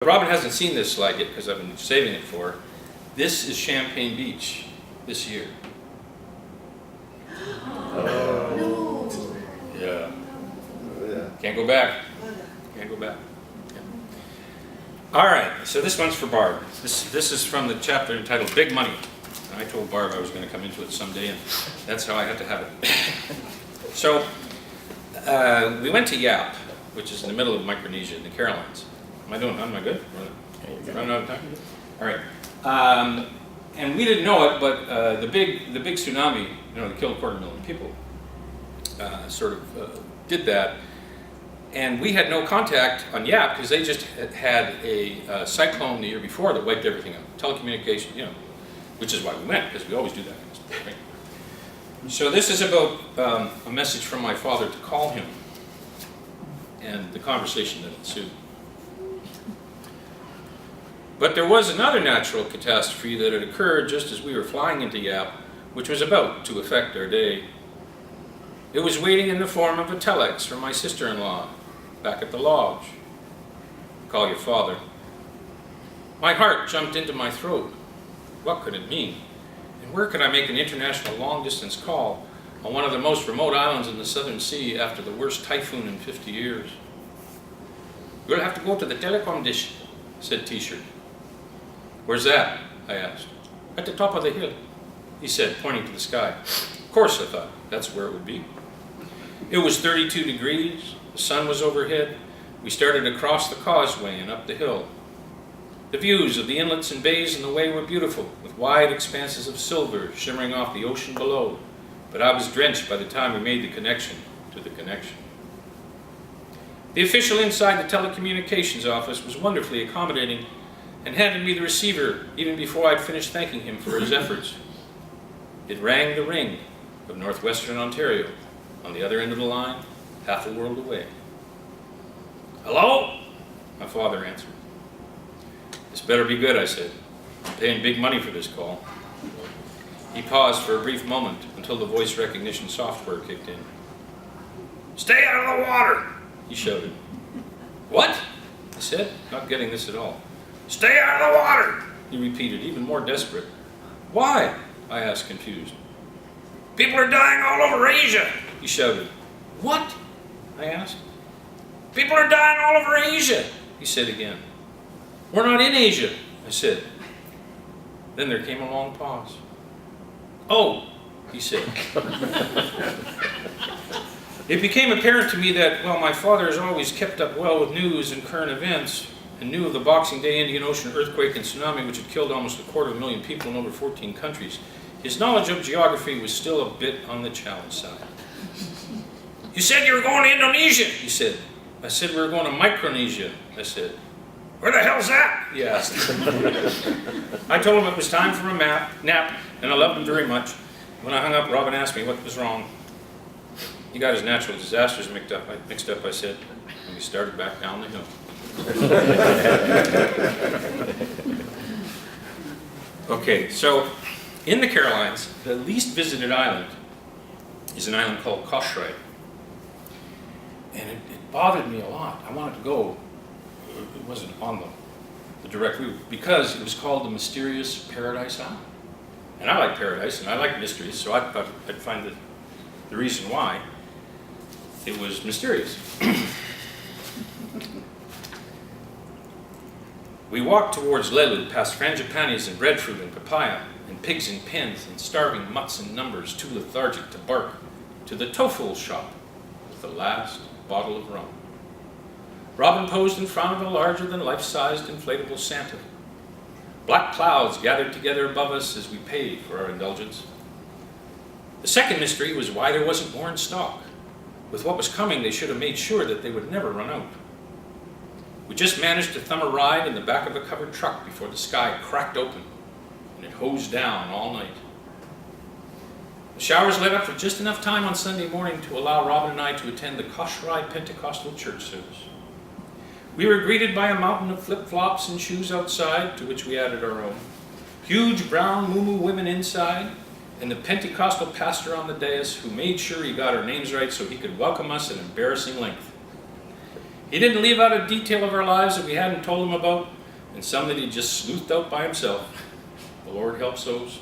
Robin hasn't seen this slide yet because I've been saving it for her. This is Champagne Beach this year. Oh. Yeah. Oh, yeah. Can't go back. Can't go back. Yeah. All right, so this one's for Barb. This is from the chapter entitled Big Money. And I told Barb I was going to come into it someday, and that's how I had to have it. So we went to Yap, which is in the middle of Micronesia in the Carolines. Am I doing? Am I good? Running out of time? All right. And we didn't know it, but the big tsunami, that killed 250,000 people, did that. And we had no contact on Yap because they just had a cyclone the year before that wiped everything out. Telecommunication, which is why we went, because we always do that. Right? So this is about a message from my father to call him and the conversation that ensued. But there was another natural catastrophe that had occurred just as we were flying into Yap, which was about to affect our day. It was waiting in the form of a telex from my sister-in-law back at the lodge. Call your father. My heart jumped into my throat. What could it mean? And where could I make an international long-distance call on one of the most remote islands in the Southern Sea after the worst typhoon in 50 years? You'll have to go to the telecom dish, said T-shirt. Where's that? I asked. At the top of the hill, he said, pointing to the sky. Of course, I thought, that's where it would be. It was 32 degrees, the sun was overhead. We started across the causeway and up the hill. The views of the inlets and bays in the way were beautiful, with wide expanses of silver shimmering off the ocean below, but I was drenched by the time we made the connection to the connection. The official inside the telecommunications office was wonderfully accommodating and handed me the receiver even before I'd finished thanking him for his efforts. It rang the ring of northwestern Ontario, on the other end of the line, half a world away. Hello? My father answered. This better be good, I said. I'm paying big money for this call. He paused for a brief moment until the voice recognition software kicked in. Stay out of the water, he shouted. What? I said, not getting this at all. Stay out of the water, he repeated, even more desperate. Why? I asked, confused. People are dying all over Asia, he shouted. What? I asked. People are dying all over Asia, he said again. We're not in Asia, I said. Then there came a long pause. Oh, he said. It became apparent to me that, while my father has always kept up well with news and current events, and knew of the Boxing Day Indian Ocean earthquake and tsunami which had killed almost 250,000 people in over 14 countries, his knowledge of geography was still a bit on the challenge side. You said you were going to Indonesia, he said. I said we were going to Micronesia, I said. Where the hell's that? He asked. I told him it was time for a nap, and I loved him very much. When I hung up, Robin asked me what was wrong. He got his natural disasters mixed up, I said, and we started back down the hill. Okay, so in the Carolines, the least visited island is an island called Koshrai. And it bothered me a lot. I wanted to go. It wasn't on the direct route because it was called the Mysterious Paradise Island. And I like paradise and I like mysteries, so I thought I'd find the reason why it was mysterious. We walked towards Lelu, past frangipanis and breadfruit and papaya, and pigs in pens, and starving mutts in numbers, too lethargic to bark, to the tofu shop with the last bottle of rum. Robin posed in front of a larger-than-life-sized inflatable Santa. Black clouds gathered together above us as we paid for our indulgence. The second mystery was why there wasn't more in stock. With what was coming, they should have made sure that they would never run out. We just managed to thumb a ride in the back of a covered truck before the sky cracked open and it hosed down all night. The showers let up for just enough time on Sunday morning to allow Robin and I to attend the Koshrai Pentecostal church service. We were greeted by a mountain of flip-flops and shoes outside, to which we added our own, huge brown moo-moo women inside, and the Pentecostal pastor on the dais who made sure he got our names right so he could welcome us at embarrassing length. He didn't leave out a detail of our lives that we hadn't told him about, and some that he just sleuthed out by himself. The Lord helps those.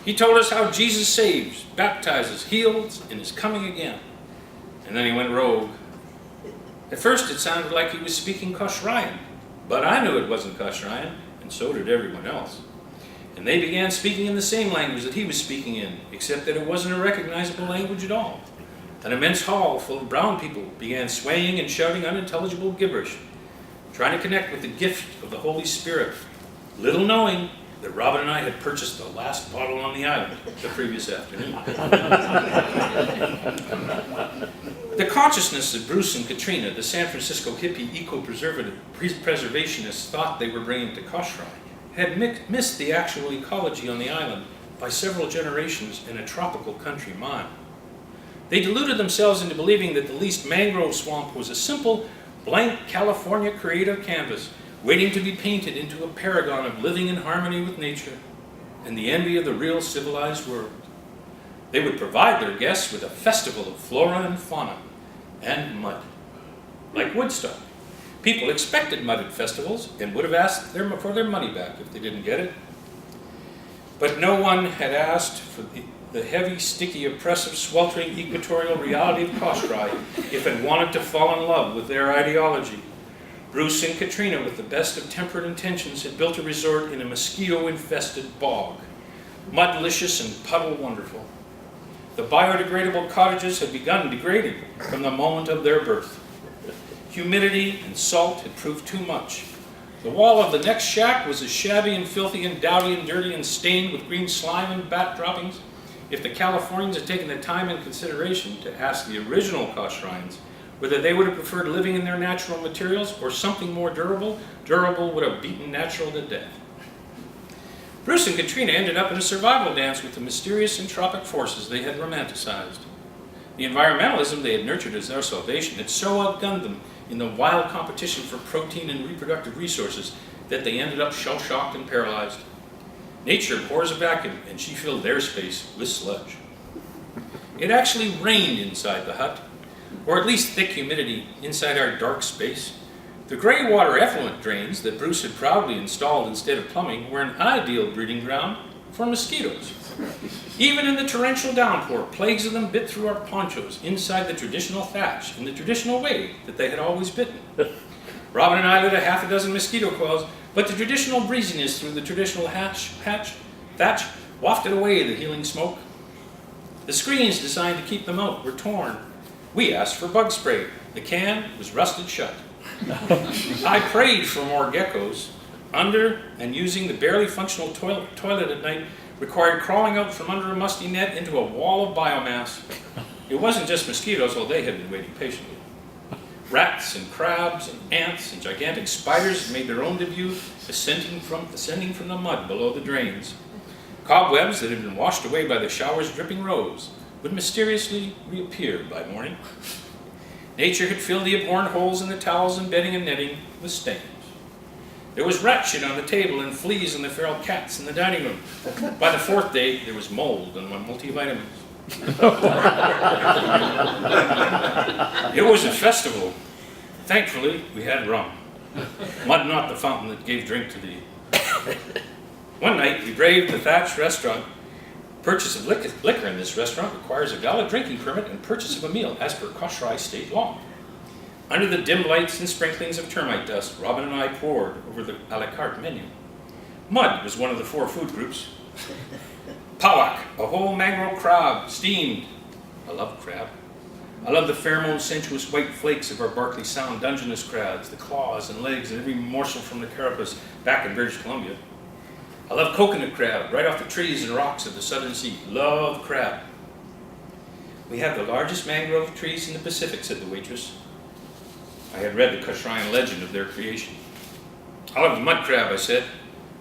He told us how Jesus saves, baptizes, heals, and is coming again. And then he went rogue. At first it sounded like he was speaking Kosrayan, but I knew it wasn't Kosrayan, and so did everyone else. And they began speaking in the same language that he was speaking in, except that it wasn't a recognizable language at all. An immense hall full of brown people began swaying and shouting unintelligible gibberish, trying to connect with the gift of the Holy Spirit, little knowing that Robin and I had purchased the last bottle on the island the previous afternoon. The consciousness that Bruce and Katrina, the San Francisco hippie eco-preservationists, thought they were bringing to Kosrae had missed the actual ecology on the island by several generations in a tropical country mine. They deluded themselves into believing that the least mangrove swamp was a simple, blank California creative canvas waiting to be painted into a paragon of living in harmony with nature and the envy of the real civilized world. They would provide their guests with a festival of flora and fauna and mud, like Woodstock. People expected mud at festivals and would have asked for their money back if they didn't get it. But no one had asked for the heavy, sticky, oppressive, sweltering equatorial reality of Kosrae if it wanted to fall in love with their ideology. Bruce and Katrina, with the best of temperate intentions, had built a resort in a mosquito-infested bog, mudlicious and puddle-wonderful. The biodegradable cottages had begun degrading from the moment of their birth. Humidity and salt had proved too much. The wall of the next shack was as shabby and filthy and dowdy and dirty and stained with green slime and bat droppings. If the Californians had taken the time and consideration to ask the original Kosraeans whether they would have preferred living in their natural materials or something more durable, durable would have beaten natural to death. Bruce and Katrina ended up in a survival dance with the mysterious entropic forces they had romanticized. The environmentalism they had nurtured as their salvation had so outgunned them in the wild competition for protein and reproductive resources that they ended up shell-shocked and paralyzed. Nature pours a vacuum, and she filled their space with sludge. It actually rained inside the hut, or at least thick humidity inside our dark space. The gray water effluent drains that Bruce had proudly installed instead of plumbing were an ideal breeding ground for mosquitoes. Even in the torrential downpour, plagues of them bit through our ponchos inside the traditional thatch in the traditional way that they had always bitten. Robin and I lit a half a dozen mosquito coils, but the traditional breeziness through the traditional thatch wafted away the healing smoke. The screens designed to keep them out were torn. We asked for bug spray. The can was rusted shut. I prayed for more geckos. Under and using the barely functional toilet at night required crawling out from under a musty net into a wall of biomass. It wasn't just mosquitoes, although they had been waiting patiently. Rats and crabs and ants and gigantic spiders made their own debut, ascending from the mud below the drains. Cobwebs that had been washed away by the shower's dripping rose would mysteriously reappear by morning. Nature had filled the abhorrent holes in the towels and bedding and netting with stains. There was rat shit on the table and fleas on the feral cats in the dining room. By the fourth day, there was mold on my multivitamins. It was a festival. Thankfully, we had rum. Mud not the fountain that gave drink to thee. One night, we braved the thatched restaurant. Purchase of liquor in this restaurant requires a valid drinking permit and purchase of a meal as per Kosrae state law. Under the dim lights and sprinklings of termite dust, Robin and I pored over the a la carte menu. Mud was one of the 4 food groups. Pawak, a whole mangrove crab, steamed. I love crab. I love the pheromone sensuous white flakes of our Barkley Sound Dungeness crabs, the claws and legs and every morsel from the carapace back in British Columbia. I love coconut crab, right off the trees and rocks of the Southern Sea. Love crab. We have the largest mangrove trees in the Pacific, said the waitress. I had read the Kosraean legend of their creation. I love the mud crab, I said,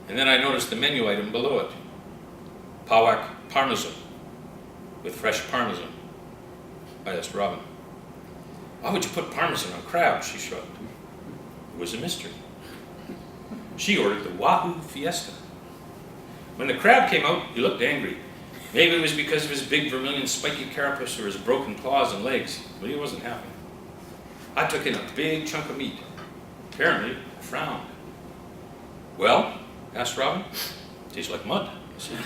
and then I noticed the menu item below it. Pawak parmesan, with fresh parmesan. I asked Robin, why would you put parmesan on crab? She shrugged. It was a mystery. She ordered the Wahoo Fiesta. When the crab came out, he looked angry. Maybe it was because of his big vermilion spiky carapace or his broken claws and legs, but he wasn't happy. I took in a big chunk of meat. Apparently, I frowned. "Well?" asked Robin. "Tastes like mud," I said.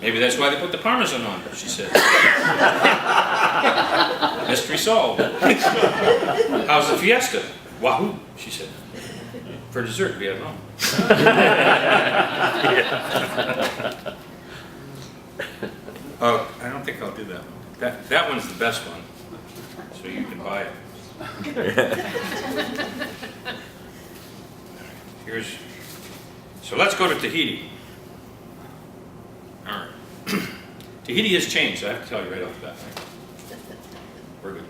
"Maybe that's why they put the Parmesan on," she said. "Mystery solved." "How's the fiesta?" "Wahoo," she said. "For dessert, we have rum." Oh, I don't think I'll do that one. That one's the best one, so you can buy it. So let's go to Tahiti. All right. Tahiti has changed, I have to tell you right off the bat. We're good.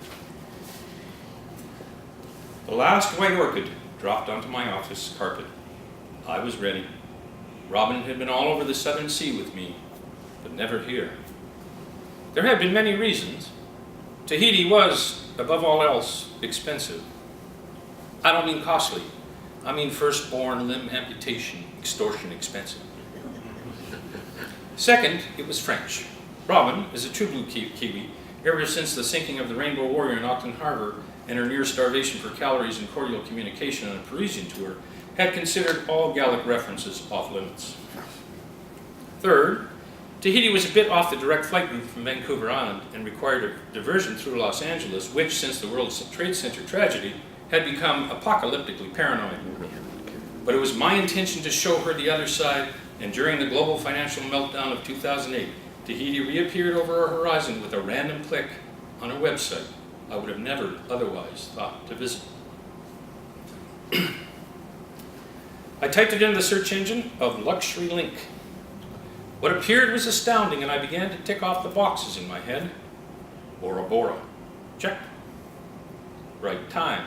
The last white orchid dropped onto my office carpet. I was ready. Robin had been all over the Southern Sea with me, but never here. There had been many reasons. Tahiti was, above all else, expensive. I don't mean costly. I mean firstborn limb amputation, extortion expensive. Second, it was French. Robin, as a true blue Kiwi, ever since the sinking of the Rainbow Warrior in Auckland Harbor and her near starvation for calories and cordial communication on a Parisian tour, had considered all Gallic references off limits. Third, Tahiti was a bit off the direct flight route from Vancouver Island and required a diversion through Los Angeles, which, since the World Trade Center tragedy, had become apocalyptically paranoid. But it was my intention to show her the other side, and during the global financial meltdown of 2008, Tahiti reappeared over our horizon with a random click on a website I would have never otherwise thought to visit. I typed it into the search engine of luxury link. What appeared was astounding, and I began to tick off the boxes in my head. Bora Bora. Check. Right time.